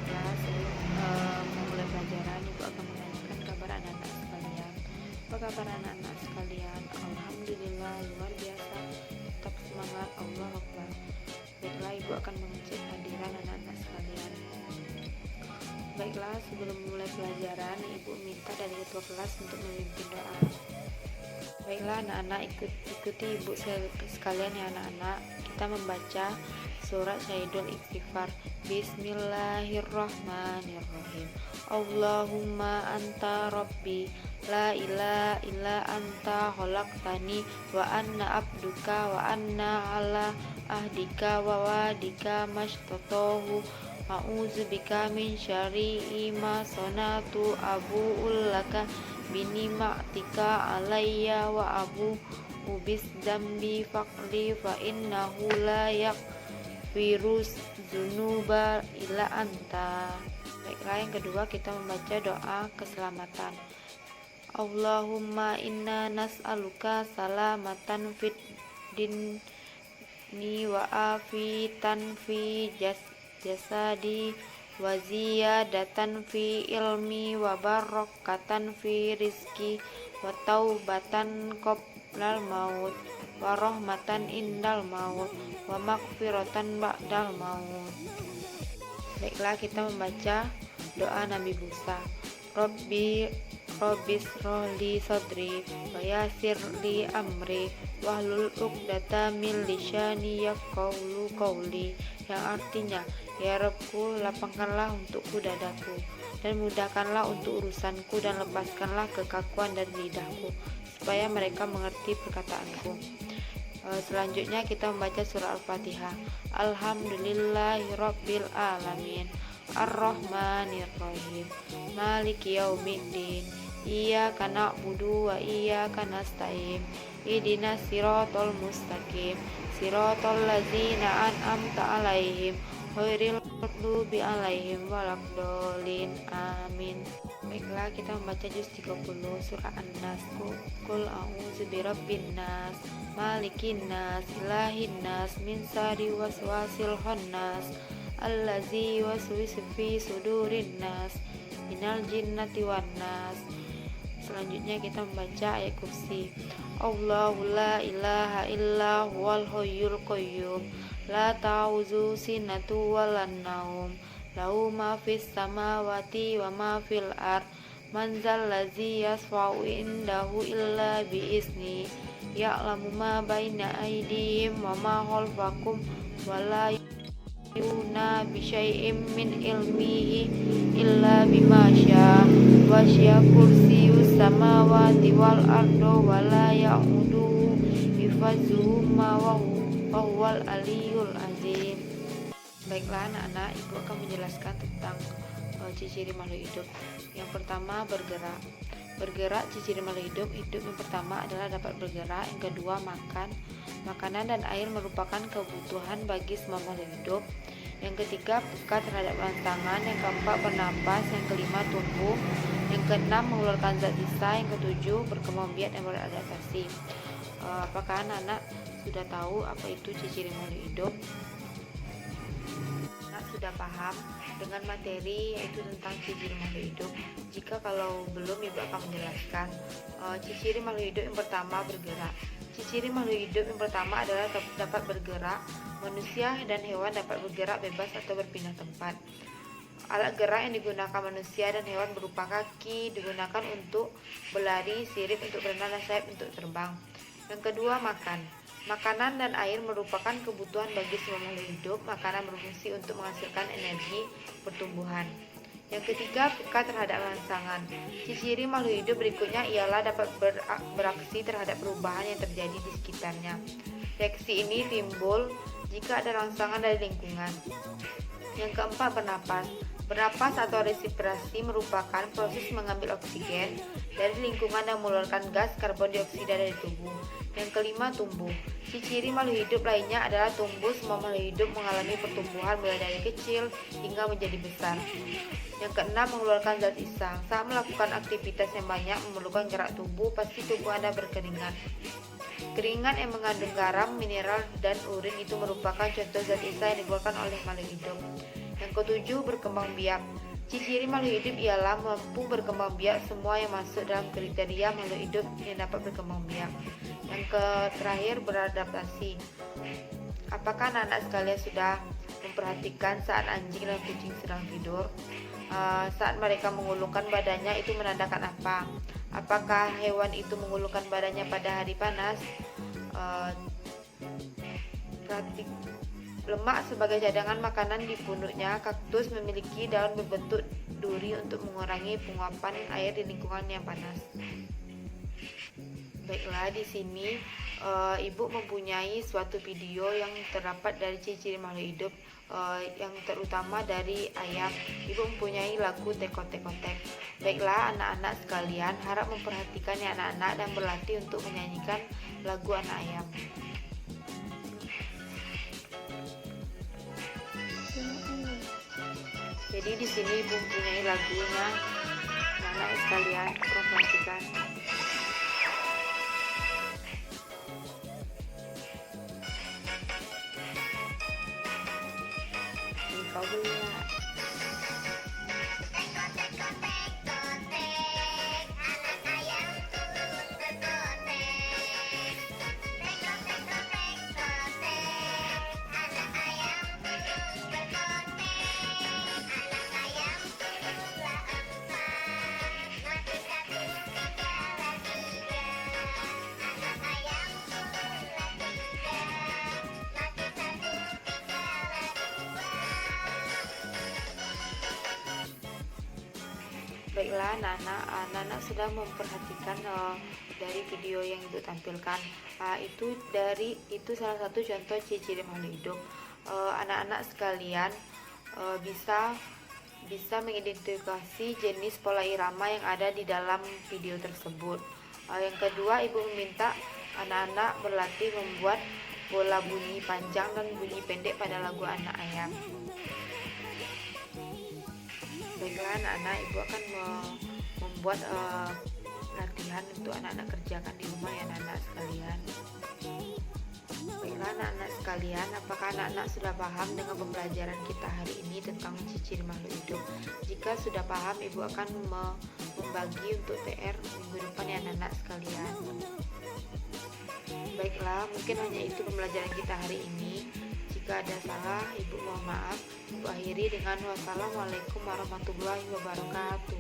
Baiklah, sebelum memulai pelajaran, Ibu akan menanyakan kabar anak-anak sekalian. Apa kabar anak-anak sekalian? Alhamdulillah, luar biasa. Tetap semangat, Allah Akbar. Baiklah, Ibu akan mengecek hadiran anak-anak sekalian. Baiklah, sebelum memulai pelajaran, Ibu minta dari ketua kelas untuk memimpin doa. Baiklah anak-anak, ikuti Ibu sekalian ya anak-anak. Kita membaca surat Syahidul Istighfar. Bismillahirrahmanirrahim. Allahumma anta rabbi la ilaha illa anta khalaqtani wa anna abduka wa anna ala ahdika wa wadika mashtatahu a'udzubika min syarri ma sanatu abu'ul laka binima'tika alayya wa abu ubis dambi faqli fa innahu la virus zunuba ila anta. Baiklah, yang kedua kita membaca doa keselamatan. Allahumma inna nas'aluka salamatan fid dinni wa afitan fi jasadi wa ziyadatan fi ilmi wa barakatan fi rizki wa taubatan qoblal maut wa rahmatan indal maut wa maghfiratan ba'dal maut. Baiklah, kita membaca doa Nabi Musa. Robbis roli sodri wa yasir li amri wahlul uqdata min lisani yafqahu qawli, yang artinya, ya Rabbku, lapangkanlah untukku dadaku dan mudahkanlah untuk urusanku dan lepaskanlah kekakuan dari lidahku supaya mereka mengerti perkataanku. Selanjutnya kita membaca surah Al-Fatihah. Alhamdulillahirabbil alamin, Ar-Rahmanirrahim, Maliki yaumiddin, Iyyaka na'budu wa iyyaka nasta'in, Ihdinas siratal mustaqim, siratal ladzina an'amta 'alaihim ghairil maghdubi 'alaihim waladdallin. Amin. Baiklah, kita membaca juz 30 surah An-Nas. Qul a'udzu birabbin nas, malikin nas, ilahin nas, min syarri waswasil khannas, allazi waswisu fi sudurin nas, minal jinnati wan nas. Selanjutnya kita membaca ayat kursi. Allahu la ilaha illa huwal hayyul qayyum, la ta'udzu sinatu walan naum, lahu ma fis samawati wa ma fil ard, man zal ladzi yasfa'u indahu illa bi izni, ya'lamu ma baina aydihim wa ma khalfakum wa la yuna bi syai'im min ilmihi illa bima syaa, wa syaa kursiyus samawati wal ardo wa la ya'uduhu hifadzuhuma wa huwal aliyul azim. Baiklah anak-anak, Ibu akan menjelaskan tentang ciri-ciri makhluk hidup. Yang pertama, bergerak. Ciri-ciri makhluk hidup yang pertama adalah dapat bergerak. Yang kedua, makan. Makanan dan air merupakan kebutuhan bagi semua makhluk hidup. Yang ketiga, peka terhadap rangsangan. Yang keempat, bernapas. Yang kelima, tumbuh. Yang keenam, mengeluarkan zat sisa. Yang ketujuh, berkembang biak dan beradaptasi. Apakah anak-anak sudah tahu apa itu ciri-ciri makhluk hidup? Sudah paham dengan materi yaitu tentang ciri-ciri makhluk hidup? Jika kalau belum, Ibu akan menjelaskan. Ciri-ciri makhluk hidup yang pertama, bergerak. Ciri-ciri makhluk hidup yang pertama adalah dapat bergerak. Manusia dan hewan dapat bergerak bebas atau berpindah tempat. Alat gerak yang digunakan manusia dan hewan berupa kaki, digunakan untuk berlari, sirip untuk berenang, dan sayap untuk terbang. Yang kedua, makan. Makanan dan air merupakan kebutuhan bagi semua makhluk hidup. Makanan berfungsi untuk menghasilkan energi pertumbuhan. Yang ketiga, peka terhadap rangsangan. Ciri makhluk hidup berikutnya ialah dapat beraksi terhadap perubahan yang terjadi di sekitarnya. Reaksi ini timbul jika ada rangsangan dari lingkungan. Yang keempat, bernapas. Bernapas atau respirasi merupakan proses mengambil oksigen dari lingkungan dan mengeluarkan gas karbon dioksida dari tubuh. Yang kelima, tumbuh. Ciri makhluk hidup lainnya adalah tumbuh. Semua makhluk hidup mengalami pertumbuhan mulai dari kecil hingga menjadi besar. Yang keenam, mengeluarkan zat sisa. Saat melakukan aktivitas yang banyak memerlukan gerak tubuh, pasti tubuh Anda berkeringat. Keringat yang mengandung garam, mineral, dan urin itu merupakan contoh zat sisa yang dikeluarkan oleh makhluk hidup. Yang ketujuh, berkembang biak. Ciri makhluk hidup ialah mampu berkembang biak. Semua yang masuk dalam kriteria makhluk hidup yang dapat berkembang biak. Yang terakhir, beradaptasi. Apakah anak-anak sekalian sudah memperhatikan saat anjing dan kucing sedang tidur? Saat mereka mengulurkan badannya itu menandakan apa? Apakah hewan itu mengulurkan badannya pada hari panas? Lemak sebagai cadangan makanan di punuknya. Kaktus memiliki daun berbentuk duri untuk mengurangi penguapan air di lingkungan yang panas. Baiklah, di sini Ibu mempunyai suatu video yang terdapat dari ciri-ciri makhluk hidup, yang terutama dari ayam. Ibu mempunyai lagu Teko-teko-tek. Baiklah anak-anak sekalian, harap memperhatikan ya anak-anak dan berlatih untuk menyanyikan lagu anak ayam. Jadi di sini Ibu mempunyai lagunya, anak-anak sekalian, perhatikan. Kau lihat. Baiklah anak-anak sudah memperhatikan dari video yang Ibu tampilkan. Itu salah satu contoh ciri-ciri makhluk hidup. Anak-anak sekalian bisa mengidentifikasi jenis pola irama yang ada di dalam video tersebut. Yang kedua, Ibu meminta anak-anak berlatih membuat pola bunyi panjang dan bunyi pendek pada lagu anak ayam. Baiklah anak-anak, Ibu akan membuat latihan untuk anak-anak kerjakan di rumah ya anak-anak sekalian. Baiklah anak-anak sekalian, apakah anak-anak sudah paham dengan pembelajaran kita hari ini tentang ciri makhluk hidup? Jika sudah paham, Ibu akan membagi untuk PR minggu depan ya anak-anak sekalian. Baiklah, mungkin hanya itu pembelajaran kita hari ini. Jika ada salah, Ibu mohon maaf. Ibu akhiri dengan wassalamualaikum warahmatullahi wabarakatuh.